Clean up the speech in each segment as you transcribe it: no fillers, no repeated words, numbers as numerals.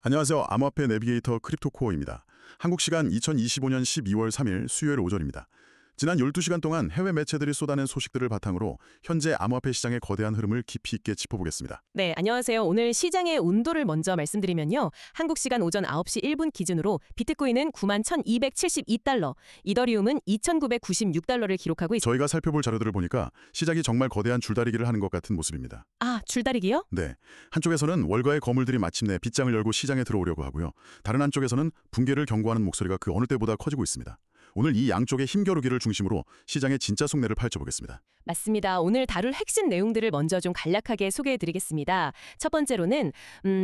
안녕하세요. 암호화폐 내비게이터 크립토코어입니다. 한국 시간 2025년 12월 3일 수요일 오전입니다. 지난 12시간 동안 해외 매체들이 쏟아낸 소식들을 바탕으로 현재 암호화폐 시장의 거대한 흐름을 깊이 있게 짚어보겠습니다. 네, 안녕하세요. 오늘 시장의 온도를 먼저 말씀드리면요. 한국 시간 오전 9시 1분 기준으로 비트코인은 91,272달러, 이더리움은 2,996달러를 기록하고 있습니다. 저희가 살펴볼 자료들을 보니까 시장이 정말 거대한 줄다리기를 하는 것 같은 모습입니다. 아, 줄다리기요? 네, 한쪽에서는 월가의 거물들이 마침내 빗장을 열고 시장에 들어오려고 하고요. 다른 한쪽에서는 붕괴를 경고하는 목소리가 그 어느 때보다 커지고 있습니다. 오늘 이 양쪽의 힘겨루기를 중심으로 시장의 진짜 속내를 파헤쳐보겠습니다. 맞습니다. 오늘 다룰 핵심 내용들을 먼저 좀 간략하게 소개해드리겠습니다. 첫 번째로는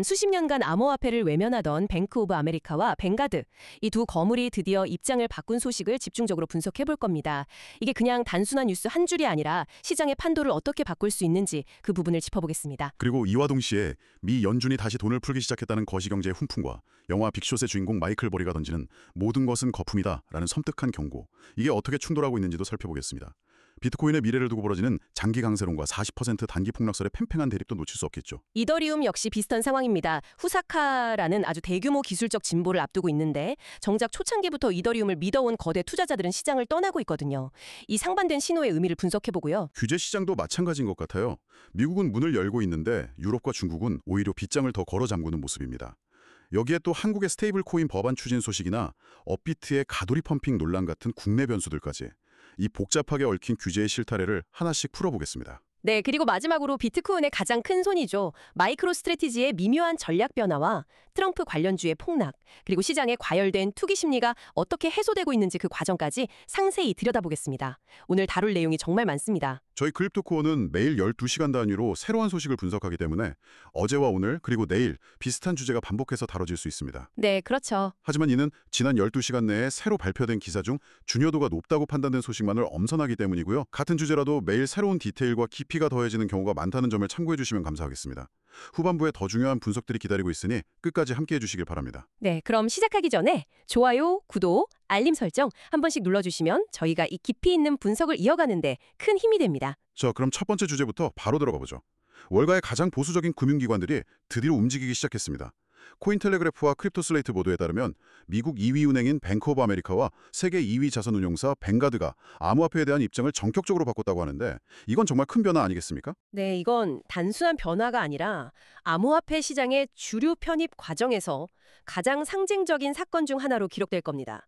수십 년간 암호화폐를 외면하던 뱅크 오브 아메리카와 뱅가드, 이 두 거물이 드디어 입장을 바꾼 소식을 집중적으로 분석해볼 겁니다. 이게 그냥 단순한 뉴스 한 줄이 아니라 시장의 판도를 어떻게 바꿀 수 있는지 그 부분을 짚어보겠습니다. 그리고 이와 동시에 미 연준이 다시 돈을 풀기 시작했다는 거시경제의 훈풍과 영화 빅숏의 주인공 마이클 버리가 던지는 모든 것은 거품이다라는 섬뜩한 경고, 이게 어떻게 충돌하고 있는지도 살펴보겠습니다. 비트코인의 미래를 두고 벌어지는 장기 강세론과 40% 단기 폭락설의 팽팽한 대립도 놓칠 수 없겠죠. 이더리움 역시 비슷한 상황입니다. 후사카라는 아주 대규모 기술적 진보를 앞두고 있는데 정작 초창기부터 이더리움을 믿어온 거대 투자자들은 시장을 떠나고 있거든요. 이 상반된 신호의 의미를 분석해보고요. 규제 시장도 마찬가지인 것 같아요. 미국은 문을 열고 있는데 유럽과 중국은 오히려 빗장을 더 걸어 잠그는 모습입니다. 여기에 또 한국의 스테이블 코인 법안 추진 소식이나 업비트의 가돌이 펌핑 논란 같은 국내 변수들까지 이 복잡하게 얽힌 규제의 실타래를 하나씩 풀어보겠습니다. 네, 그리고 마지막으로 비트코인의 가장 큰 손이죠. 마이크로 스트래티지의 미묘한 전략 변화와 트럼프 관련주의 폭락, 그리고 시장에 과열된 투기 심리가 어떻게 해소되고 있는지 그 과정까지 상세히 들여다보겠습니다. 오늘 다룰 내용이 정말 많습니다. 저희 크립토코어는 매일 12시간 단위로 새로운 소식을 분석하기 때문에 어제와 오늘 그리고 내일 비슷한 주제가 반복해서 다뤄질 수 있습니다. 네, 그렇죠. 하지만 이는 지난 12시간 내에 새로 발표된 기사 중 중요도가 높다고 판단된 소식만을 엄선하기 때문이고요. 같은 주제라도 매일 새로운 디테일과 깊이가 더해지는 경우가 많다는 점을 참고해 주시면 감사하겠습니다. 후반부에 더 중요한 분석들이 기다리고 있으니 끝까지 함께해 주시길 바랍니다. 네, 그럼 시작하기 전에 좋아요, 구독, 알림 설정 한 번씩 눌러주시면 저희가 이 깊이 있는 분석을 이어가는데 큰 힘이 됩니다. 자, 그럼 첫 번째 주제부터 바로 들어가 보죠. 월가의 가장 보수적인 금융기관들이 드디어 움직이기 시작했습니다. 코인텔레그래프와 크립토슬레이트 보도에 따르면 미국 2위 은행인 뱅크 오브 아메리카와 세계 2위 자산운용사 뱅가드가 암호화폐에 대한 입장을 전격적으로 바꿨다고 하는데 이건 정말 큰 변화 아니겠습니까? 네, 이건 단순한 변화가 아니라 암호화폐 시장의 주류 편입 과정에서 가장 상징적인 사건 중 하나로 기록될 겁니다.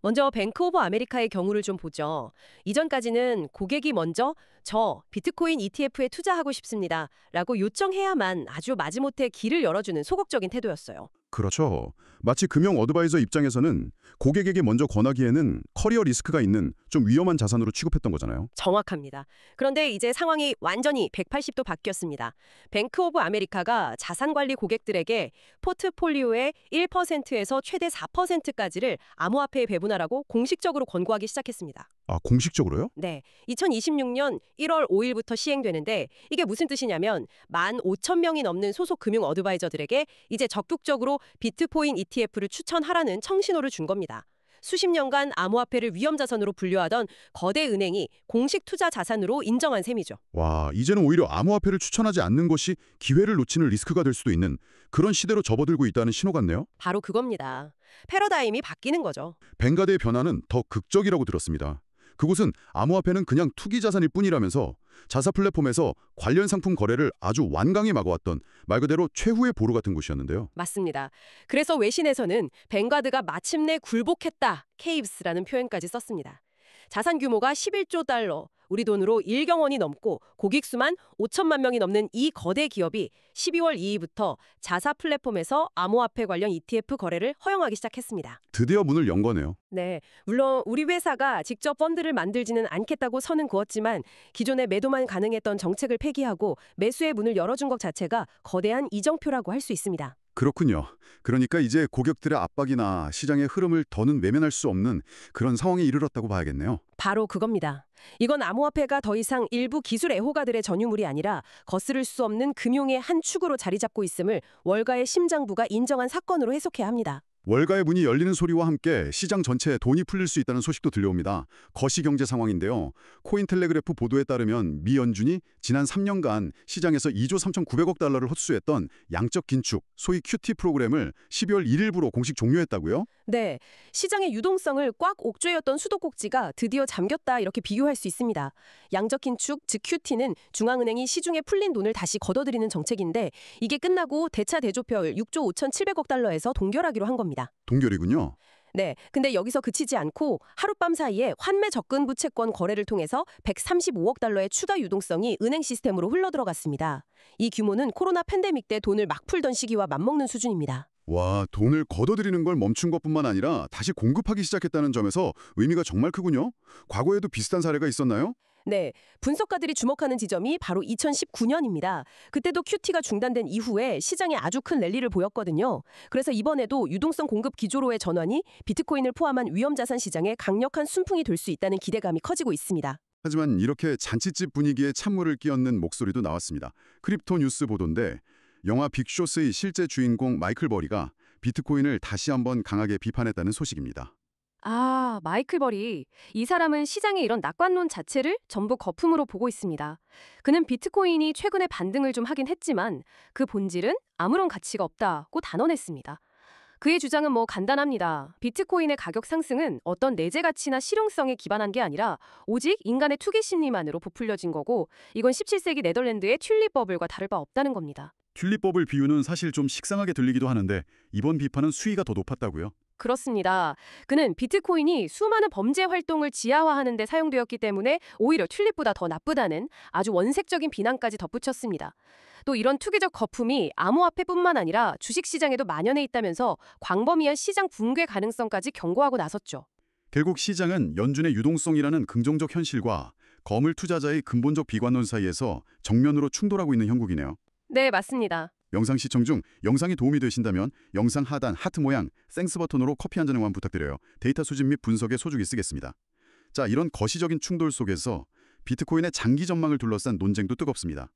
먼저 뱅크 오브 아메리카의 경우를 좀 보죠. 이전까지는 고객이 먼저 저 비트코인 ETF에 투자하고 싶습니다 라고 요청해야만 아주 마지못해 길을 열어주는 소극적인 태도였어요. 그렇죠. 마치 금융 어드바이저 입장에서는 고객에게 먼저 권하기에는 커리어 리스크가 있는 좀 위험한 자산으로 취급했던 거잖아요. 정확합니다. 그런데 이제 상황이 완전히 180도 바뀌었습니다. 뱅크 오브 아메리카가 자산관리 고객들에게 포트폴리오의 1%에서 최대 4%까지를 암호화폐에 배분하라고 공식적으로 권고하기 시작했습니다. 아, 공식적으로요? 네, 2026년 1월 5일부터 시행되는데 이게 무슨 뜻이냐면 15,000명이 넘는 소속 금융 어드바이저들에게 이제 적극적으로 비트코인 ETF를 추천하라는 청신호를 준 겁니다. 수십 년간 암호화폐를 위험자산으로 분류하던 거대 은행이 공식 투자 자산으로 인정한 셈이죠. 와, 이제는 오히려 암호화폐를 추천하지 않는 것이 기회를 놓치는 리스크가 될 수도 있는 그런 시대로 접어들고 있다는 신호 같네요. 바로 그겁니다. 패러다임이 바뀌는 거죠. 뱅가드의 변화는 더 극적이라고 들었습니다. 그곳은 암호화폐는 그냥 투기 자산일 뿐이라면서 자사 플랫폼에서 관련 상품 거래를 아주 완강히 막아왔던 말 그대로 최후의 보루 같은 곳이었는데요. 맞습니다. 그래서 외신에서는 뱅가드가 마침내 굴복했다, 케이브스라는 표현까지 썼습니다. 자산 규모가 11조 달러, 우리 돈으로 1경 원이 넘고 고객 수만 5천만 명이 넘는 이 거대 기업이 12월 2일부터 자사 플랫폼에서 암호화폐 관련 ETF 거래를 허용하기 시작했습니다. 드디어 문을 연 거네요. 네, 물론 우리 회사가 직접 펀드를 만들지는 않겠다고 선은 그었지만 기존의 매도만 가능했던 정책을 폐기하고 매수의 문을 열어준 것 자체가 거대한 이정표라고 할 수 있습니다. 그렇군요. 그러니까 이제 고객들의 압박이나 시장의 흐름을 더는 외면할 수 없는 그런 상황에 이르렀다고 봐야겠네요. 바로 그겁니다. 이건 암호화폐가 더 이상 일부 기술 애호가들의 전유물이 아니라 거스를 수 없는 금융의 한 축으로 자리 잡고 있음을 월가의 심장부가 인정한 사건으로 해석해야 합니다. 월가의 문이 열리는 소리와 함께 시장 전체에 돈이 풀릴 수 있다는 소식도 들려옵니다. 거시경제 상황인데요. 코인텔레그래프 보도에 따르면 미 연준이 지난 3년간 시장에서 2조 3,900억 달러를 헛수했던 양적 긴축, 소위 QT 프로그램을 12월 1일부로 공식 종료했다고요? 네, 시장의 유동성을 꽉 옥죄였던 수도꼭지가 드디어 잠겼다 이렇게 비교할 수 있습니다. 양적 긴축, 즉 QT는 중앙은행이 시중에 풀린 돈을 다시 걷어들이는 정책인데 이게 끝나고 대차 대조표율 6조 5,700억 달러에서 동결하기로 한 겁니다. 동결이군요. 네, 근데 여기서 그치지 않고 하룻밤 사이에 환매 적금 부채권 거래를 통해서 135억 달러의 추가 유동성이 은행 시스템으로 흘러들어갔습니다. 이 규모는 코로나 팬데믹 때 돈을 막 풀던 시기와 맞먹는 수준입니다. 와, 돈을 걷어들이는 걸 멈춘 것뿐만 아니라 다시 공급하기 시작했다는 점에서 의미가 정말 크군요. 과거에도 비슷한 사례가 있었나요? 네, 분석가들이 주목하는 지점이 바로 2019년입니다. 그때도 QT가 중단된 이후에 시장에 아주 큰 랠리를 보였거든요. 그래서 이번에도 유동성 공급 기조로의 전환이 비트코인을 포함한 위험자산 시장에 강력한 순풍이 될 수 있다는 기대감이 커지고 있습니다. 하지만 이렇게 잔치집 분위기에 찬물을 끼얹는 목소리도 나왔습니다. 크립토 뉴스 보도인데 영화 빅쇼스의 실제 주인공 마이클 버리가 비트코인을 다시 한번 강하게 비판했다는 소식입니다. 아, 마이클 버리. 이 사람은 시장의 이런 낙관론 자체를 전부 거품으로 보고 있습니다. 그는 비트코인이 최근에 반등을 좀 하긴 했지만 그 본질은 아무런 가치가 없다고 단언했습니다. 그의 주장은 간단합니다. 비트코인의 가격 상승은 어떤 내재 가치나 실용성에 기반한 게 아니라 오직 인간의 투기 심리만으로 부풀려진 거고 이건 17세기 네덜란드의 튤립 버블과 다를 바 없다는 겁니다. 튤립법을 비유는 사실 좀 식상하게 들리기도 하는데 이번 비판은 수위가 더 높았다고요? 그렇습니다. 그는 비트코인이 수많은 범죄 활동을 지하화하는 데 사용되었기 때문에 오히려 튤립보다 더 나쁘다는 아주 원색적인 비난까지 덧붙였습니다. 또 이런 투기적 거품이 암호화폐뿐만 아니라 주식시장에도 만연해 있다면서 광범위한 시장 붕괴 가능성까지 경고하고 나섰죠. 결국 시장은 연준의 유동성이라는 긍정적 현실과 거물 투자자의 근본적 비관론 사이에서 정면으로 충돌하고 있는 형국이네요. 네, 맞습니다. 영상 시청 중 영상이 도움이 되신다면 영상 하단 하트 모양 땡스 버튼으로 커피 한 잔 응원 부탁드려요. 데이터 수집 및 분석에 소중히 쓰겠습니다. 자, 이런 거시적인 충돌 속에서 비트코인의 장기 전망을 둘러싼 논쟁도 뜨겁습니다.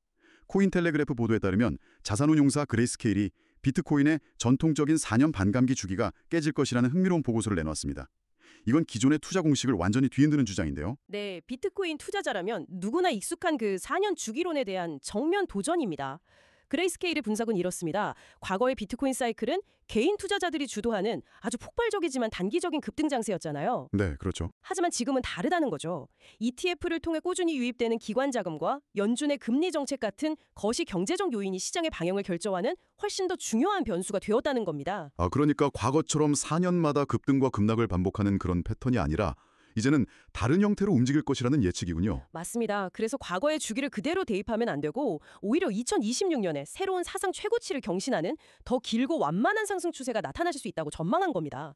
코인텔레그래프 보도에 따르면 자산운용사 그레이스케일이 비트코인의 전통적인 4년 반감기 주기가 깨질 것이라는 흥미로운 보고서를 내놓았습니다. 이건 기존의 투자 공식을 완전히 뒤흔드는 주장인데요. 네, 비트코인 투자자라면 누구나 익숙한 그 4년 주기론에 대한 정면 도전입니다. 그레이스케일의 분석은 이렇습니다. 과거의 비트코인 사이클은 개인 투자자들이 주도하는 아주 폭발적이지만 단기적인 급등장세였잖아요. 네, 그렇죠. 하지만 지금은 다르다는 거죠. ETF를 통해 꾸준히 유입되는 기관 자금과 연준의 금리 정책 같은 거시 경제적 요인이 시장의 방향을 결정하는 훨씬 더 중요한 변수가 되었다는 겁니다. 그러니까 과거처럼 4년마다 급등과 급락을 반복하는 그런 패턴이 아니라 이제는 다른 형태로 움직일 것이라는 예측이군요. 맞습니다. 그래서 과거의 주기를 그대로 대입하면 안 되고 오히려 2026년에 새로운 사상 최고치를 경신하는 더 길고 완만한 상승 추세가 나타날 수 있다고 전망한 겁니다.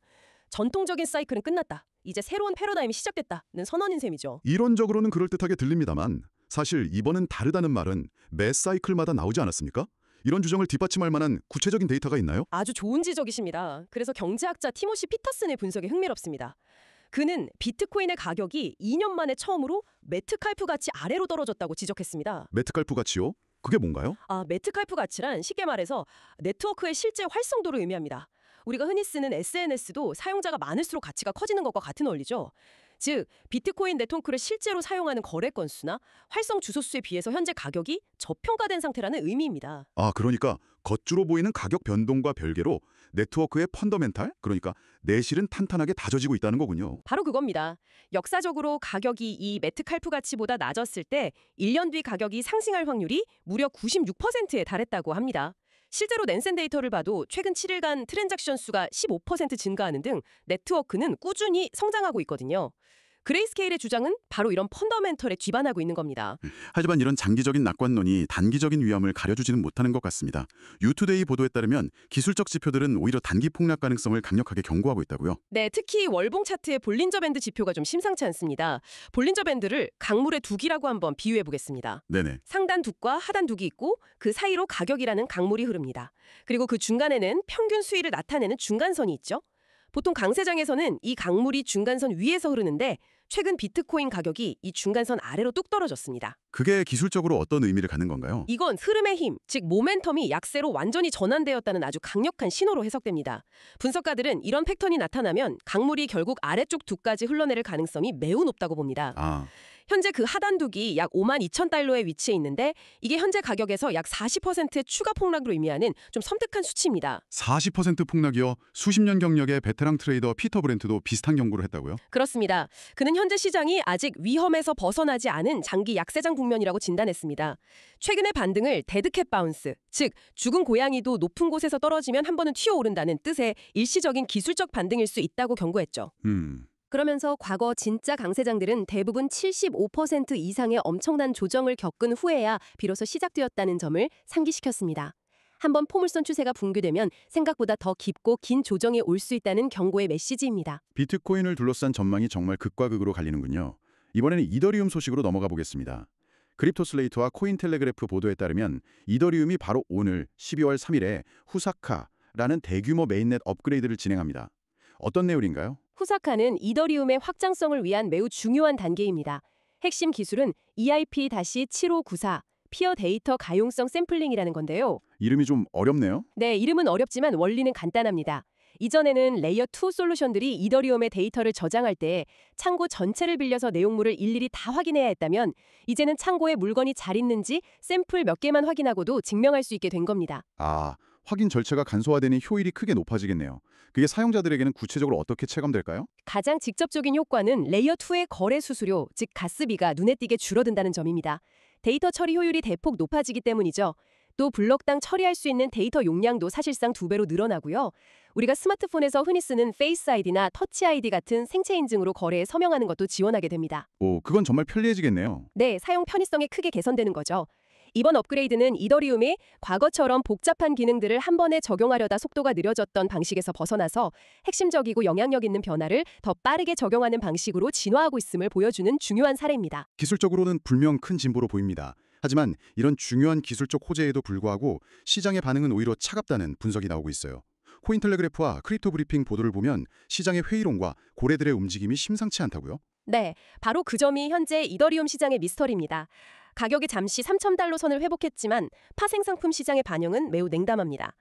전통적인 사이클은 끝났다. 이제 새로운 패러다임이 시작됐다는 선언인 셈이죠. 이론적으로는 그럴듯하게 들립니다만 사실 이번엔 다르다는 말은 매 사이클마다 나오지 않았습니까? 이런 주장을 뒷받침할 만한 구체적인 데이터가 있나요? 아주 좋은 지적이십니다. 그래서 경제학자 티모시 피터슨의 분석이 흥미롭습니다. 그는 비트코인의 가격이 2년 만에 처음으로 메트칼프 가치 아래로 떨어졌다고 지적했습니다. 메트칼프 가치요? 그게 뭔가요? 메트칼프 가치란 쉽게 말해서 네트워크의 실제 활성도를 의미합니다. 우리가 흔히 쓰는 SNS도 사용자가 많을수록 가치가 커지는 것과 같은 원리죠. 즉, 비트코인 네트워크를 실제로 사용하는 거래 건수나 활성 주소 수에 비해서 현재 가격이 저평가된 상태라는 의미입니다. 그러니까 겉으로 보이는 가격 변동과 별개로 네트워크의 펀더멘탈, 그러니까 내실은 탄탄하게 다져지고 있다는 거군요. 바로 그겁니다. 역사적으로 가격이 이 메트칼프 가치보다 낮았을 때 1년 뒤 가격이 상승할 확률이 무려 96%에 달했다고 합니다. 실제로 낸센 데이터를 봐도 최근 7일간 트랜잭션 수가 15% 증가하는 등 네트워크는 꾸준히 성장하고 있거든요. 그레이스케일의 주장은 바로 이런 펀더멘털에 기반하고 있는 겁니다. 하지만 이런 장기적인 낙관론이 단기적인 위험을 가려주지는 못하는 것 같습니다. 유투데이 보도에 따르면 기술적 지표들은 오히려 단기 폭락 가능성을 강력하게 경고하고 있다고요. 네, 특히 월봉 차트의 볼린저 밴드 지표가 좀 심상치 않습니다. 볼린저 밴드를 강물의 두기라고 한번 비유해 보겠습니다. 네네. 상단 둑과 하단 둑이 있고 그 사이로 가격이라는 강물이 흐릅니다. 그리고 그 중간에는 평균 수위를 나타내는 중간선이 있죠. 보통 강세장에서는 이 강물이 중간선 위에서 흐르는데 최근 비트코인 가격이 이 중간선 아래로 뚝 떨어졌습니다. 그게 기술적으로 어떤 의미를 갖는 건가요? 이건 흐름의 힘, 즉 모멘텀이 약세로 완전히 전환되었다는 아주 강력한 신호로 해석됩니다. 분석가들은 이런 패턴이 나타나면 강물이 결국 아래쪽 두까지 흘러내릴 가능성이 매우 높다고 봅니다. 아, 현재 그 하단둑이 약 52,000달러에 위치해 있는데 이게 현재 가격에서 약 40%의 추가 폭락으로 의미하는 좀 섬뜩한 수치입니다. 40% 폭락이요? 수십 년 경력의 베테랑 트레이더 피터 브렌트도 비슷한 경고를 했다고요? 그렇습니다. 그는 현재 시장이 아직 위험에서 벗어나지 않은 장기 약세장 국면이라고 진단했습니다. 최근의 반등을 데드캣 바운스, 즉 죽은 고양이도 높은 곳에서 떨어지면 한 번은 튀어오른다는 뜻의 일시적인 기술적 반등일 수 있다고 경고했죠. 그러면서 과거 진짜 강세장들은 대부분 75% 이상의 엄청난 조정을 겪은 후에야 비로소 시작되었다는 점을 상기시켰습니다. 한번 포물선 추세가 붕괴되면 생각보다 더 깊고 긴 조정이 올 수 있다는 경고의 메시지입니다. 비트코인을 둘러싼 전망이 정말 극과 극으로 갈리는군요. 이번에는 이더리움 소식으로 넘어가 보겠습니다. 크립토슬레이트와 코인텔레그래프 보도에 따르면 이더리움이 바로 오늘 12월 3일에 후사카라는 대규모 메인넷 업그레이드를 진행합니다. 어떤 내용인가요? 후사카는 이더리움의 확장성을 위한 매우 중요한 단계입니다. 핵심 기술은 EIP-7594 피어 데이터 가용성 샘플링이라는 건데요. 이름이 좀 어렵네요. 네, 이름은 어렵지만 원리는 간단합니다. 이전에는 레이어 2 솔루션들이 이더리움의 데이터를 저장할 때 창고 전체를 빌려서 내용물을 일일이 다 확인해야 했다면 이제는 창고에 물건이 잘 있는지 샘플 몇 개만 확인하고도 증명할 수 있게 된 겁니다. 아, 확인 절차가 간소화되니 효율이 크게 높아지겠네요. 그게 사용자들에게는 구체적으로 어떻게 체감될까요? 가장 직접적인 효과는 레이어 2의 거래 수수료, 즉 가스비가 눈에 띄게 줄어든다는 점입니다. 데이터 처리 효율이 대폭 높아지기 때문이죠. 또 블럭당 처리할 수 있는 데이터 용량도 사실상 2배로 늘어나고요. 우리가 스마트폰에서 흔히 쓰는 페이스 아이디나 터치 아이디 같은 생체 인증으로 거래에 서명하는 것도 지원하게 됩니다. 오, 그건 정말 편리해지겠네요. 네, 사용 편의성이 크게 개선되는 거죠. 이번 업그레이드는 이더리움이 과거처럼 복잡한 기능들을 한 번에 적용하려다 속도가 느려졌던 방식에서 벗어나서 핵심적이고 영향력 있는 변화를 더 빠르게 적용하는 방식으로 진화하고 있음을 보여주는 중요한 사례입니다. 기술적으로는 분명 큰 진보로 보입니다. 하지만 이런 중요한 기술적 호재에도 불구하고 시장의 반응은 오히려 차갑다는 분석이 나오고 있어요. 코인텔레그래프와 크립토 브리핑 보도를 보면 시장의 회의론과 고래들의 움직임이 심상치 않다고요? 네, 바로 그 점이 현재 이더리움 시장의 미스터리입니다. 가격이 잠시 3,000달러 선을 회복했지만 파생 상품 시장의 반영은 매우 냉담합니다.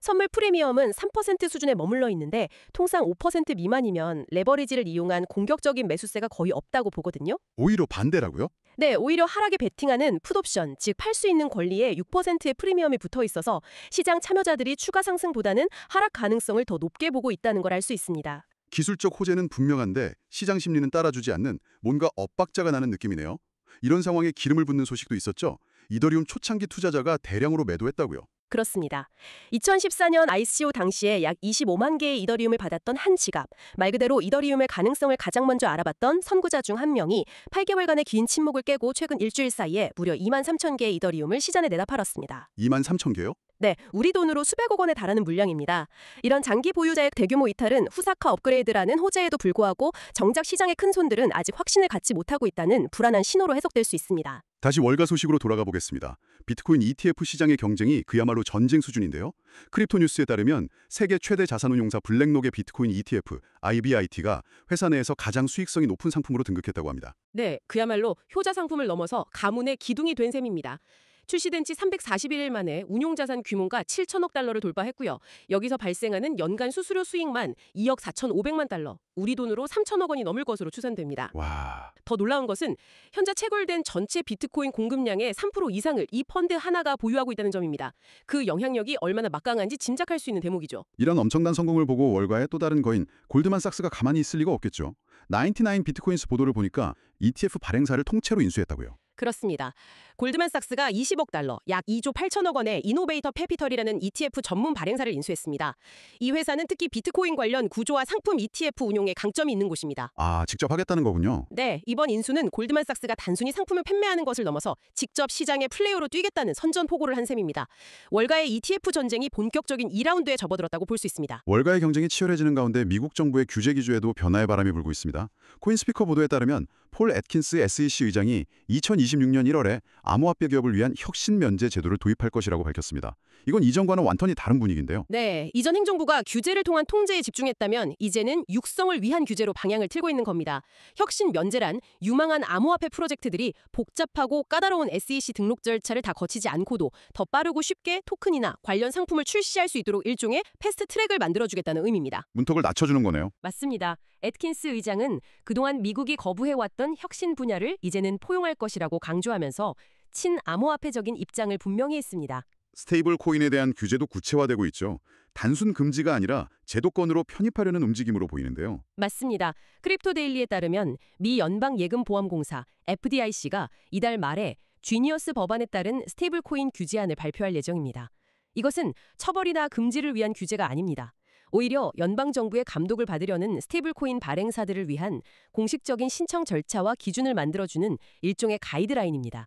선물 프리미엄은 3% 수준에 머물러 있는데 통상 5% 미만이면 레버리지를 이용한 공격적인 매수세가 거의 없다고 보거든요. 오히려 반대라고요? 네, 오히려 하락에 베팅하는 풋옵션, 즉 팔 수 있는 권리에 6%의 프리미엄이 붙어 있어서 시장 참여자들이 추가 상승보다는 하락 가능성을 더 높게 보고 있다는 걸 알 수 있습니다. 기술적 호재는 분명한데 시장 심리는 따라주지 않는 뭔가 엇박자가 나는 느낌이네요. 이런 상황에 기름을 붓는 소식도 있었죠. 이더리움 초창기 투자자가 대량으로 매도했다고요. 그렇습니다. 2014년 ICO 당시에 약 25만 개의 이더리움을 받았던 한 지갑, 말 그대로 이더리움의 가능성을 가장 먼저 알아봤던 선구자 중 한 명이 8개월간의 긴 침묵을 깨고 최근 일주일 사이에 무려 2만 3천 개의 이더리움을 시장에 내다 팔았습니다. 2만 3천 개요? 네, 우리 돈으로 수백억 원에 달하는 물량입니다. 이런 장기 보유자의 대규모 이탈은 후사카 업그레이드라는 호재에도 불구하고 정작 시장의 큰 손들은 아직 확신을 갖지 못하고 있다는 불안한 신호로 해석될 수 있습니다. 다시 월가 소식으로 돌아가 보겠습니다. 비트코인 ETF 시장의 경쟁이 그야말로 전쟁 수준인데요. 크립토 뉴스에 따르면 세계 최대 자산운용사 블랙록의 비트코인 ETF, IBIT가 회사 내에서 가장 수익성이 높은 상품으로 등극했다고 합니다. 네, 그야말로 효자 상품을 넘어서 가문의 기둥이 된 셈입니다. 출시된 지 341일 만에 운용자산 규모가 7천억 달러를 돌파했고요. 여기서 발생하는 연간 수수료 수익만 2억 4,500만 달러, 우리 돈으로 3천억 원이 넘을 것으로 추산됩니다. 와, 더 놀라운 것은 현재 채굴된 전체 비트코인 공급량의 3% 이상을 이 펀드 하나가 보유하고 있다는 점입니다. 그 영향력이 얼마나 막강한지 짐작할 수 있는 대목이죠. 이런 엄청난 성공을 보고 월가의 또 다른 거인 골드만삭스가 가만히 있을 리가 없겠죠. 99 비트코인스 보도를 보니까 ETF 발행사를 통째로 인수했다고요. 그렇습니다. 골드만삭스가 20억 달러, 약 2조 8천억 원의 이노베이터 캐피털이라는 ETF 전문 발행사를 인수했습니다. 이 회사는 특히 비트코인 관련 구조와 상품 ETF 운용에 강점이 있는 곳입니다. 아, 직접 하겠다는 거군요. 네, 이번 인수는 골드만삭스가 단순히 상품을 판매하는 것을 넘어서 직접 시장의 플레이어로 뛰겠다는 선전포고를 한 셈입니다. 월가의 ETF 전쟁이 본격적인 2라운드에 접어들었다고 볼 수 있습니다. 월가의 경쟁이 치열해지는 가운데 미국 정부의 규제 기조에도 변화의 바람이 불고 있습니다. 코인스피커 보도에 따르면 폴 애트킨스 SEC 의장이 2026년 1월에 암호화폐 기업을 위한 혁신 면제 제도를 도입할 것이라고 밝혔습니다. 이건 이전과는 완전히 다른 분위기인데요. 네, 이전 행정부가 규제를 통한 통제에 집중했다면 이제는 육성을 위한 규제로 방향을 틀고 있는 겁니다. 혁신 면제란 유망한 암호화폐 프로젝트들이 복잡하고 까다로운 SEC 등록 절차를 다 거치지 않고도 더 빠르고 쉽게 토큰이나 관련 상품을 출시할 수 있도록 일종의 패스트 트랙을 만들어주겠다는 의미입니다. 문턱을 낮춰주는 거네요. 맞습니다. 애트킨스 의장은 그동안 미국이 거부해왔던 혁신 분야를 이제는 포용할 것이라고 강조하면서 친암호화폐적인 입장을 분명히 했습니다. 스테이블 코인에 대한 규제도 구체화되고 있죠. 단순 금지가 아니라 제도권으로 편입하려는 움직임으로 보이는데요. 맞습니다. 크립토데일리에 따르면 미 연방예금보험공사 FDIC가 이달 말에 지니어스 법안에 따른 스테이블 코인 규제안을 발표할 예정입니다. 이것은 처벌이나 금지를 위한 규제가 아닙니다. 오히려 연방정부의 감독을 받으려는 스테이블코인 발행사들을 위한 공식적인 신청 절차와 기준을 만들어주는 일종의 가이드라인입니다.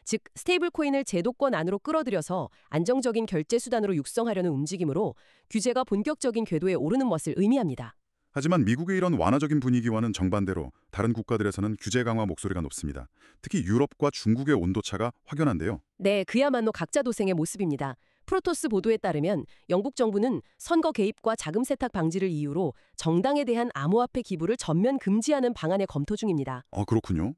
즉, 스테이블코인을 제도권 안으로 끌어들여서 안정적인 결제 수단으로 육성하려는 움직임으로 규제가 본격적인 궤도에 오르는 것을 의미합니다. 하지만 미국의 이런 완화적인 분위기와는 정반대로 다른 국가들에서는 규제 강화 목소리가 높습니다. 특히 유럽과 중국의 온도차가 확연한데요. 네, 그야말로 각자 도생의 모습입니다. 프로토스 보도에 따르면 영국 정부는 선거 개입과 자금 세탁 방지를 이유로 정당에 대한 암호화폐 기부를 전면 금지하는 방안을 검토 중입니다. 그렇군요.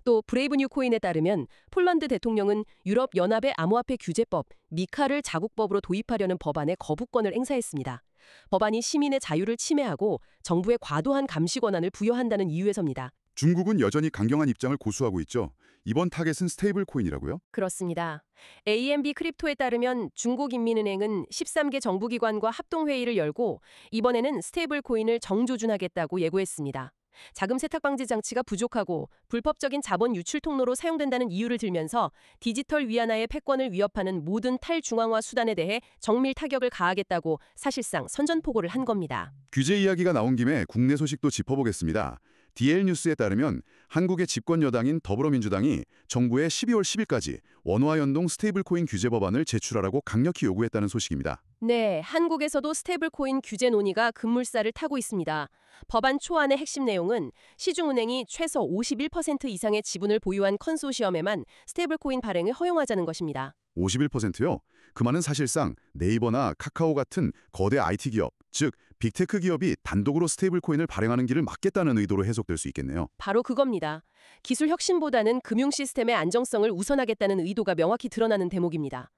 또 브레이브 뉴 코인에 따르면 폴란드 대통령은 유럽 연합의 암호화폐 규제법 미카를 자국법으로 도입하려는 법안에 거부권을 행사했습니다. 법안이 시민의 자유를 침해하고 정부에 과도한 감시 권한을 부여한다는 이유에서입니다. 중국은 여전히 강경한 입장을 고수하고 있죠. 이번 타겟은 스테이블 코인이라고요? 그렇습니다. AMB 크립토에 따르면 중국인민은행은 13개 정부기관과 합동회의를 열고 이번에는 스테이블 코인을 정조준하겠다고 예고했습니다. 자금 세탁 방지 장치가 부족하고 불법적인 자본 유출 통로로 사용된다는 이유를 들면서 디지털 위안화의 패권을 위협하는 모든 탈중앙화 수단에 대해 정밀 타격을 가하겠다고 사실상 선전포고를 한 겁니다. 규제 이야기가 나온 김에 국내 소식도 짚어보겠습니다. DL뉴스에 따르면 한국의 집권 여당인 더불어민주당이 정부에 12월 10일까지 원화 연동 스테이블코인 규제 법안을 제출하라고 강력히 요구했다는 소식입니다. 네, 한국에서도 스테이블코인 규제 논의가 급물살을 타고 있습니다. 법안 초안의 핵심 내용은 시중은행이 최소 51% 이상의 지분을 보유한 컨소시엄에만 스테이블코인 발행을 허용하자는 것입니다. 51%요? 그 말은 사실상 네이버나 카카오 같은 거대 IT 기업, 즉 빅테크 기업이 단독으로 스테이블 코인을 발행하는 길을 막겠다는 의도로 해석될 수 있겠네요. 바로 그겁니다. 기술 혁신보다는 금융 시스템의 안정성을 우선하겠다는 의도가 명확히 드러나는 대목입니다.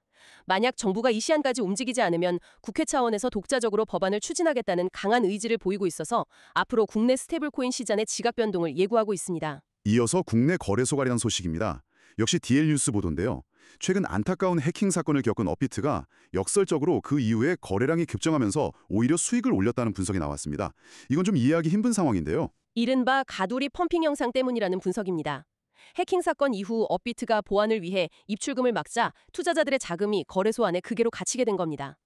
만약 정부가 이 시한까지 움직이지 않으면 국회 차원에서 독자적으로 법안을 추진하겠다는 강한 의지를 보이고 있어서 앞으로 국내 스테이블코인 시장의 지각 변동을 예고하고 있습니다. 이어서 국내 거래소 관련 소식입니다. 역시 DL뉴스 보도인데요. 최근 안타까운 해킹 사건을 겪은 업비트가 역설적으로 그 이후에 거래량이 급증하면서 오히려 수익을 올렸다는 분석이 나왔습니다. 이건 좀 이해하기 힘든 상황인데요. 이른바 가두리 펌핑 현상 때문이라는 분석입니다. 해킹 사건 이후 업비트가 보안을 위해 입출금을 막자 투자자들의 자금이 거래소 안에 극계로 갇히게 된 겁니다.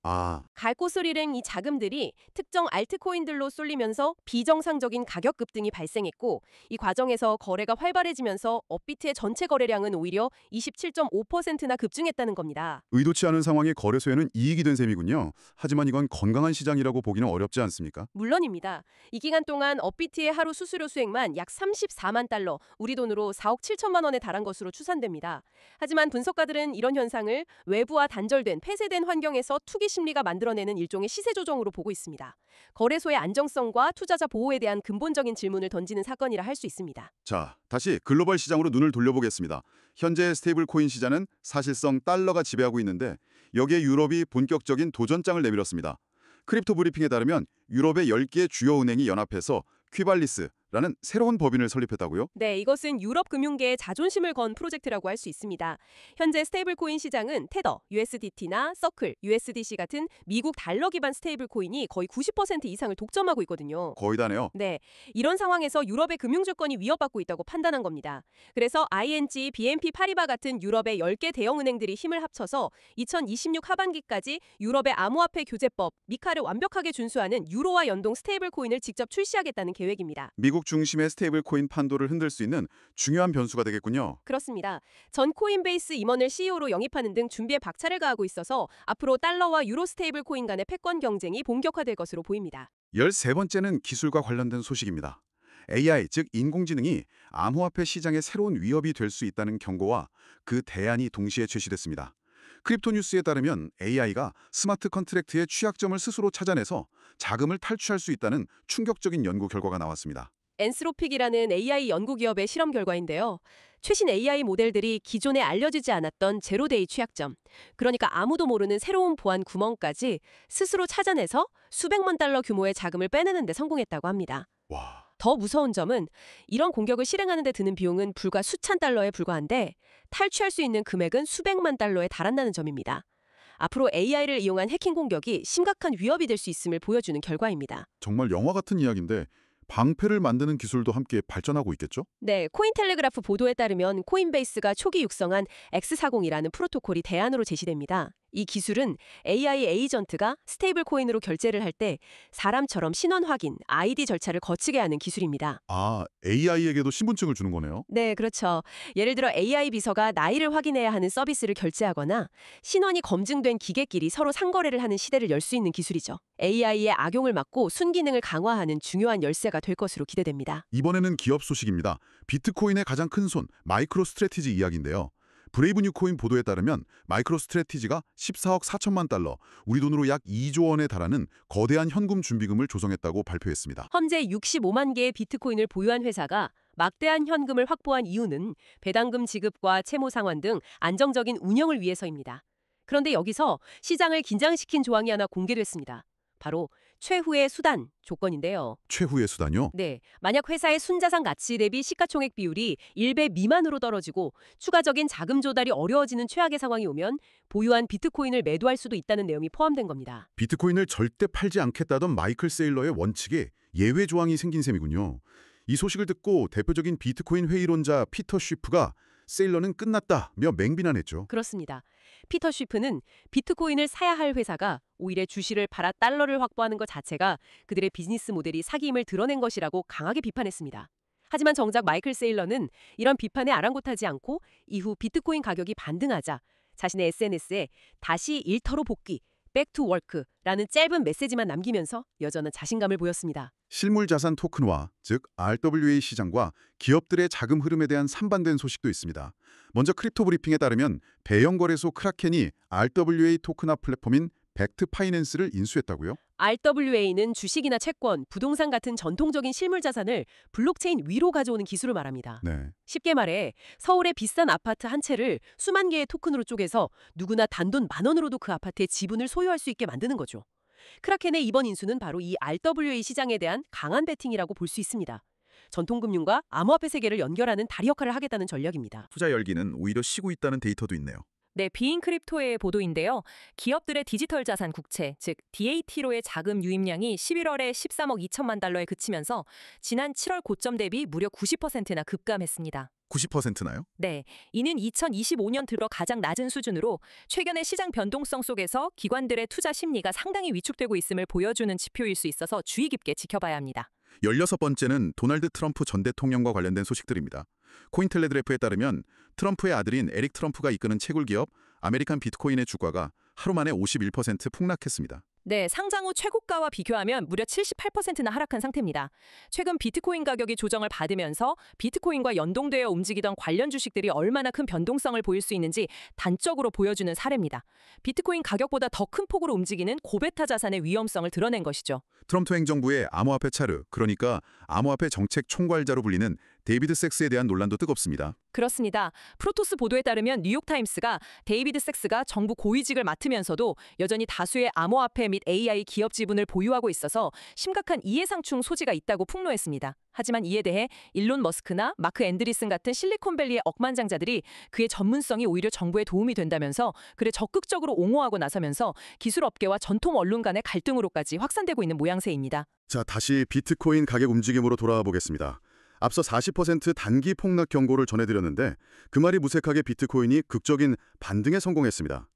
갈 곳을 잃은 이 자금들이 특정 알트코인들로 쏠리면서 비정상적인 가격 급등이 발생했고 이 과정에서 거래가 활발해지면서 업비트의 전체 거래량은 오히려 27.5%나 급증했다는 겁니다. 의도치 않은 상황이 거래소에는 이익이 된 셈이군요. 하지만 이건 건강한 시장이라고 보기는 어렵지 않습니까? 물론입니다. 이 기간 동안 업비트의 하루 수수료 수익만 약 34만 달러, 우리 돈으로 4억 7천만 원에 달한 것으로 추산됩니다. 하지만 분석가들은 이런 현상을 외부와 단절된 폐쇄된 환경에서 투기 심리가 만들어내는 일종의 시세 조정으로 보고 있습니다. 거래소의 안정성과 투자자 보호에 대한 근본적인 질문을 던지는 사건이라 할 수 있습니다. 자, 다시 글로벌 시장으로 눈을 돌려보겠습니다. 현재 스테이블 코인 시장은 사실상 달러가 지배하고 있는데 여기에 유럽이 본격적인 도전장을 내밀었습니다. 크립토 브리핑에 따르면 유럽의 10개 주요 은행이 연합해서 퀴발리스라는 새로운 법인을 설립했다고요? 네, 이것은 유럽 금융계의 자존심을 건 프로젝트라고 할 수 있습니다. 현재 스테이블코인 시장은 테더, USDT나 서클, USDC 같은 미국 달러 기반 스테이블코인이 거의 90% 이상을 독점하고 있거든요. 거의 다네요. 네, 이런 상황에서 유럽의 금융주권이 위협받고 있다고 판단한 겁니다. 그래서 ING, BNP 파리바 같은 유럽의 10개 대형 은행들이 힘을 합쳐서 2026 하반기까지 유럽의 암호화폐 규제법, 미카를 완벽하게 준수하는 유로화 연동 스테이블코인을 직접 출시하겠다는 계획입니다. 미국 중심의 스테이블 코인 판도를 흔들 수 있는 중요한 변수가 되겠군요. 그렇습니다. 전 코인베이스 임원을 CEO로 영입하는 등 준비에 박차를 가하고 있어서 앞으로 달러와 유로 스테이블 코인 간의 패권 경쟁이 본격화될 것으로 보입니다. 13번째는 기술과 관련된 소식입니다. AI, 즉 인공지능이 암호화폐 시장의 새로운 위협이 될 수 있다는 경고와 그 대안이 동시에 제시됐습니다. 크립토뉴스에 따르면 AI가 스마트 컨트랙트의 취약점을 스스로 찾아내서 자금을 탈취할 수 있다는 충격적인 연구 결과가 나왔습니다. 엔스로픽이라는 AI 연구기업의 실험 결과인데요. 최신 AI 모델들이 기존에 알려지지 않았던 제로데이 취약점, 그러니까 아무도 모르는 새로운 보안 구멍까지 스스로 찾아내서 수백만 달러 규모의 자금을 빼내는 데 성공했다고 합니다. 와, 더 무서운 점은 이런 공격을 실행하는 데 드는 비용은 불과 수천 달러에 불과한데 탈취할 수 있는 금액은 수백만 달러에 달한다는 점입니다. 앞으로 AI를 이용한 해킹 공격이 심각한 위협이 될 수 있음을 보여주는 결과입니다. 정말 영화 같은 이야기인데 방패를 만드는 기술도 함께 발전하고 있겠죠? 네, 코인텔레그라프 보도에 따르면 코인베이스가 초기 육성한 X40이라는 프로토콜이 대안으로 제시됩니다. 이 기술은 AI 에이전트가 스테이블 코인으로 결제를 할 때 사람처럼 신원 확인, 아이디 절차를 거치게 하는 기술입니다. 아, AI에게도 신분증을 주는 거네요? 네, 그렇죠. 예를 들어 AI 비서가 나이를 확인해야 하는 서비스를 결제하거나 신원이 검증된 기계끼리 서로 상거래를 하는 시대를 열 수 있는 기술이죠. AI의 악용을 막고 순기능을 강화하는 중요한 열쇠가 될 것으로 기대됩니다. 이번에는 기업 소식입니다. 비트코인의 가장 큰 손, 마이크로 스트래티지 이야기인데요. 브레이브 뉴코인 보도에 따르면 마이크로 스트래티지가 14억 4천만 달러, 우리 돈으로 약 2조 원에 달하는 거대한 현금 준비금을 조성했다고 발표했습니다. 현재 65만 개의 비트코인을 보유한 회사가 막대한 현금을 확보한 이유는 배당금 지급과 채무 상환 등 안정적인 운영을 위해서입니다. 그런데 여기서 시장을 긴장시킨 조항이 하나 공개됐습니다. 바로 최후의 수단 조건인데요. 최후의 수단요? 네, 만약 회사의 순자산 가치 대비 시가총액 비율이 1배 미만으로 떨어지고 추가적인 자금 조달이 어려워지는 최악의 상황이 오면 보유한 비트코인을 매도할 수도 있다는 내용이 포함된 겁니다. 비트코인을 절대 팔지 않겠다던 마이클 세일러의 원칙에 예외 조항이 생긴 셈이군요. 이 소식을 듣고 대표적인 비트코인 회의론자 피터 쉬프가 세일러는 끝났다며 맹비난했죠. 그렇습니다. 피터 쉬프는 비트코인을 사야 할 회사가 오히려 주식을 팔아 달러를 확보하는 것 자체가 그들의 비즈니스 모델이 사기임을 드러낸 것이라고 강하게 비판했습니다. 하지만 정작 마이클 세일러는 이런 비판에 아랑곳하지 않고 이후 비트코인 가격이 반등하자 자신의 SNS에 다시 일터로 복귀, back to work라는 짧은 메시지만 남기면서 여전한 자신감을 보였습니다. 실물 자산 토큰화, 즉 RWA 시장과 기업들의 자금 흐름에 대한 상반된 소식도 있습니다. 먼저 크립토 브리핑에 따르면 대형 거래소 크라켄이 RWA 토큰화 플랫폼인 벡트 파이낸스를 인수했다고요? RWA는 주식이나 채권, 부동산 같은 전통적인 실물 자산을 블록체인 위로 가져오는 기술을 말합니다. 네. 쉽게 말해 서울의 비싼 아파트 한 채를 수만 개의 토큰으로 쪼개서 누구나 단돈 10,000원으로도 그 아파트의 지분을 소유할 수 있게 만드는 거죠. 크라켄의 이번 인수는 바로 이 RWA 시장에 대한 강한 베팅이라고 볼 수 있습니다. 전통금융과 암호화폐 세계를 연결하는 다리 역할을 하겠다는 전략입니다. 투자 열기는 오히려 쉬고 있다는 데이터도 있네요. 네, 비인 크립토의 보도인데요. 기업들의 디지털 자산 국채, 즉 DAT로의 자금 유입량이 11월에 13억 2천만 달러에 그치면서 지난 7월 고점 대비 무려 90%나 급감했습니다. 90%나요? 네, 이는 2025년 들어 가장 낮은 수준으로 최근의 시장 변동성 속에서 기관들의 투자 심리가 상당히 위축되고 있음을 보여주는 지표일 수 있어서 주의 깊게 지켜봐야 합니다. 16번째는 도널드 트럼프 전 대통령과 관련된 소식들입니다. 코인텔레그래프에 따르면 트럼프의 아들인 에릭 트럼프가 이끄는 채굴 기업 아메리칸 비트코인의 주가가 하루 만에 51% 폭락했습니다. 네, 상장 후 최고가와 비교하면 무려 78%나 하락한 상태입니다. 최근 비트코인 가격이 조정을 받으면서 비트코인과 연동되어 움직이던 관련 주식들이 얼마나 큰 변동성을 보일 수 있는지 단적으로 보여주는 사례입니다. 비트코인 가격보다 더 큰 폭으로 움직이는 고베타 자산의 위험성을 드러낸 것이죠. 트럼프 행정부의 암호화폐 차르, 그러니까 암호화폐 정책 총괄자로 불리는 데이비드 섹스에 대한 논란도 뜨겁습니다. 그렇습니다. 프로토스 보도에 따르면 뉴욕타임스가 데이비드 섹스가 정부 고위직을 맡으면서도 여전히 다수의 암호화폐 및 AI 기업 지분을 보유하고 있어서 심각한 이해상충 소지가 있다고 폭로했습니다. 하지만 이에 대해 일론 머스크나 마크 앤드리슨 같은 실리콘밸리의 억만장자들이 그의 전문성이 오히려 정부에 도움이 된다면서 그를 적극적으로 옹호하고 나서면서 기술업계와 전통 언론 간의 갈등으로까지 확산되고 있는 모양새입니다. 자, 다시 비트코인 가격 움직임으로 돌아와 보겠습니다. 앞서 40% 단기 폭락 경고를 전해드렸는데 그 말이 무색하게 비트코인이 극적인 반등에 성공했습니다.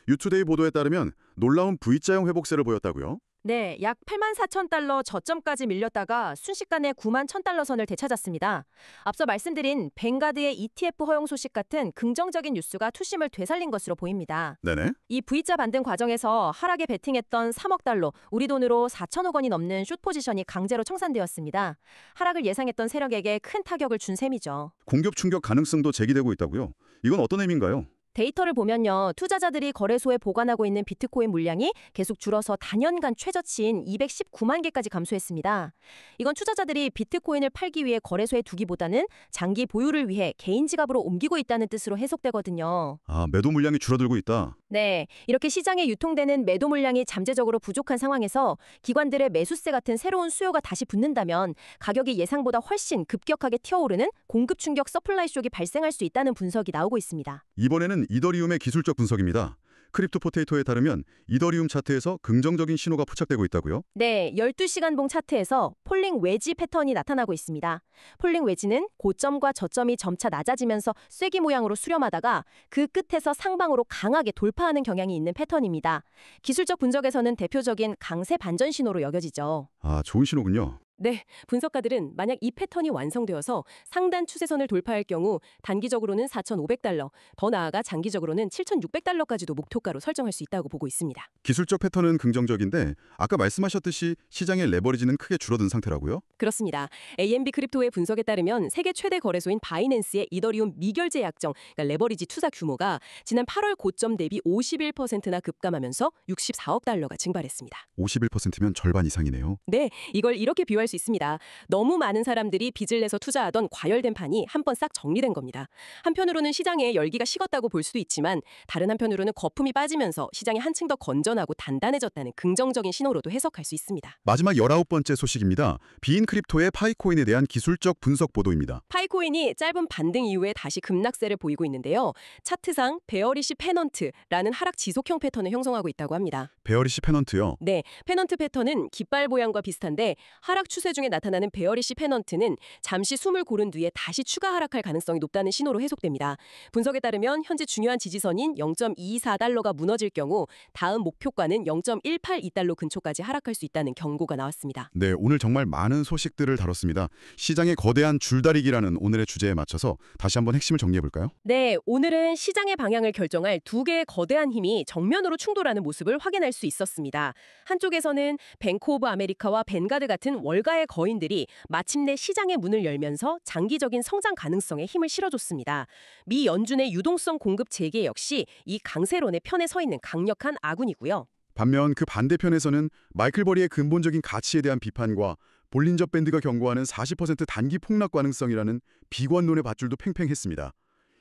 유투데이 보도에 따르면 놀라운 V자형 회복세를 보였다고요? 네, 약 84,000달러 저점까지 밀렸다가 순식간에 91,000달러 선을 되찾았습니다. 앞서 말씀드린 뱅가드의 ETF 허용 소식 같은 긍정적인 뉴스가 투심을 되살린 것으로 보입니다. 네네. 이 V자 반등 과정에서 하락에 베팅했던 3억 달러, 우리 돈으로 4천억 원이 넘는 숏 포지션이 강제로 청산되었습니다. 하락을 예상했던 세력에게 큰 타격을 준 셈이죠. 공급 충격 가능성도 제기되고 있다고요? 이건 어떤 의미인가요? 데이터를 보면요. 투자자들이 거래소에 보관하고 있는 비트코인 물량이 계속 줄어서 단연간 최저치인 219만 개까지 감소했습니다. 이건 투자자들이 비트코인을 팔기 위해 거래소에 두기보다는 장기 보유를 위해 개인 지갑으로 옮기고 있다는 뜻으로 해석되거든요. 아, 매도 물량이 줄어들고 있다. 네, 이렇게 시장에 유통되는 매도 물량이 잠재적으로 부족한 상황에서 기관들의 매수세 같은 새로운 수요가 다시 붙는다면 가격이 예상보다 훨씬 급격하게 튀어오르는 공급 충격 서플라이 쇼크가 발생할 수 있다는 분석이 나오고 있습니다. 이번에는 이더리움의 기술적 분석입니다. 크립토 포테이토에 따르면 이더리움 차트에서 긍정적인 신호가 포착되고 있다고요? 네, 12시간봉 차트에서 폴링 웨지 패턴이 나타나고 있습니다. 폴링 웨지는 고점과 저점이 점차 낮아지면서 쐐기 모양으로 수렴하다가 그 끝에서 상방으로 강하게 돌파하는 경향이 있는 패턴입니다. 기술적 분석에서는 대표적인 강세 반전 신호로 여겨지죠. 아, 좋은 신호군요. 네, 분석가들은 만약 이 패턴이 완성되어서 상단 추세선을 돌파할 경우 단기적으로는 4,500달러, 더 나아가 장기적으로는 7,600달러까지도 목표가로 설정할 수 있다고 보고 있습니다. 기술적 패턴은 긍정적인데 아까 말씀하셨듯이 시장의 레버리지는 크게 줄어든 상태라고요? 그렇습니다. AMB 크립토의 분석에 따르면 세계 최대 거래소인 바이낸스의 이더리움 미결제 약정, 그러니까 레버리지 투자 규모가 지난 8월 고점 대비 51%나 급감하면서 64억 달러가 증발했습니다. 51%면 절반 이상이네요. 네, 이걸 이렇게 비유할 수 있습니다. 너무 많은 사람들이 빚을 내서 투자하던 과열된 판이 한 번 싹 정리된 겁니다. 한편으로는 시장에 열기가 식었다고 볼 수도 있지만 다른 한편으로는 거품이 빠지면서 시장이 한층 더 건전하고 단단해졌다는 긍정적인 신호로도 해석할 수 있습니다. 마지막 19번째 소식입니다. 비인 크립토의 파이코인에 대한 기술적 분석 보도입니다. 파이코인이 짧은 반등 이후에 다시 급락세를 보이고 있는데요. 차트상 베어리시 페넌트라는 하락 지속형 패턴을 형성하고 있다고 합니다. 베어리시 페넌트요. 네, 페넌트 패턴은 깃발 모양과 비슷한데 하락 추세 중에 나타나는 베어리시 페넌트는 잠시 숨을 고른 뒤에 다시 추가 하락할 가능성이 높다는 신호로 해석됩니다. 분석에 따르면 현재 중요한 지지선인 0.24달러가 무너질 경우 다음 목표가는 0.182달러 근처까지 하락할 수 있다는 경고가 나왔습니다. 네, 오늘 정말 많은 소식들을 다뤘습니다. 시장의 거대한 줄다리기라는 오늘의 주제에 맞춰서 다시 한번 핵심을 정리해볼까요? 네, 오늘은 시장의 방향을 결정할 두 개의 거대한 힘이 정면으로 충돌하는 모습을 확인할 수 있었습니다. 한쪽에서는 뱅크 오브 아메리카와 벤가드 같은 월가의 거인들이 마침내 시장의 문을 열면서 장기적인 성장 가능성에 힘을 실어줬습니다. 미 연준의 유동성 공급 재개 역시 이 강세론의 편에 서 있는 강력한 아군이고요. 반면 그 반대편에서는 마이클 버리의 근본적인 가치에 대한 비판과 볼린저 밴드가 경고하는 40% 단기 폭락 가능성이라는 비관론의 밧줄도 팽팽했습니다.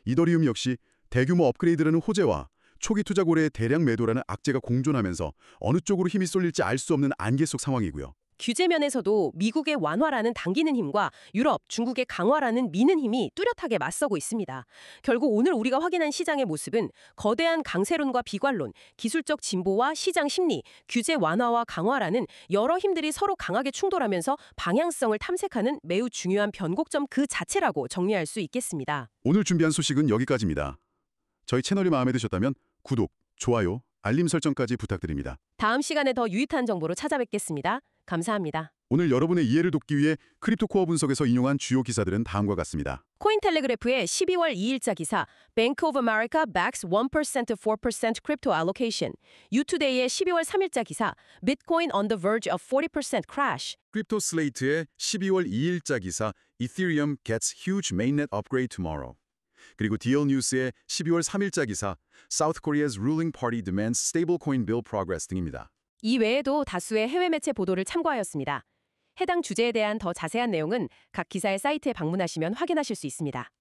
이더리움 역시 대규모 업그레이드라는 호재와 초기 투자 고래의 대량 매도라는 악재가 공존하면서 어느 쪽으로 힘이 쏠릴지 알 수 없는 안개 속 상황이고요. 규제 면에서도 미국의 완화라는 당기는 힘과 유럽, 중국의 강화라는 미는 힘이 뚜렷하게 맞서고 있습니다. 결국 오늘 우리가 확인한 시장의 모습은 거대한 강세론과 비관론, 기술적 진보와 시장 심리, 규제 완화와 강화라는 여러 힘들이 서로 강하게 충돌하면서 방향성을 탐색하는 매우 중요한 변곡점 그 자체라고 정리할 수 있겠습니다. 오늘 준비한 소식은 여기까지입니다. 저희 채널이 마음에 드셨다면 구독, 좋아요, 알림 설정까지 부탁드립니다. 다음 시간에 더 유익한 정보로 찾아뵙겠습니다. 감사합니다. 오늘 여러분의 이해를 돕기 위해 크립토 코어 분석에서 인용한 주요 기사들은 다음과 같습니다. 코인텔레그래프의 12월 2일자 기사 Bank of America backs 1% to 4% crypto allocation. 유투데이의 12월 3일자 기사 Bitcoin on the verge of 40% crash. 크립토 슬레이트의 12월 2일자 기사 Ethereum gets huge mainnet upgrade tomorrow. 그리고 DL 뉴스의 12월 3일자 기사 South Korea's ruling party demands stablecoin bill progress 등입니다. 이 외에도 다수의 해외 매체 보도를 참고하였습니다. 해당 주제에 대한 더 자세한 내용은 각 기사의 사이트에 방문하시면 확인하실 수 있습니다.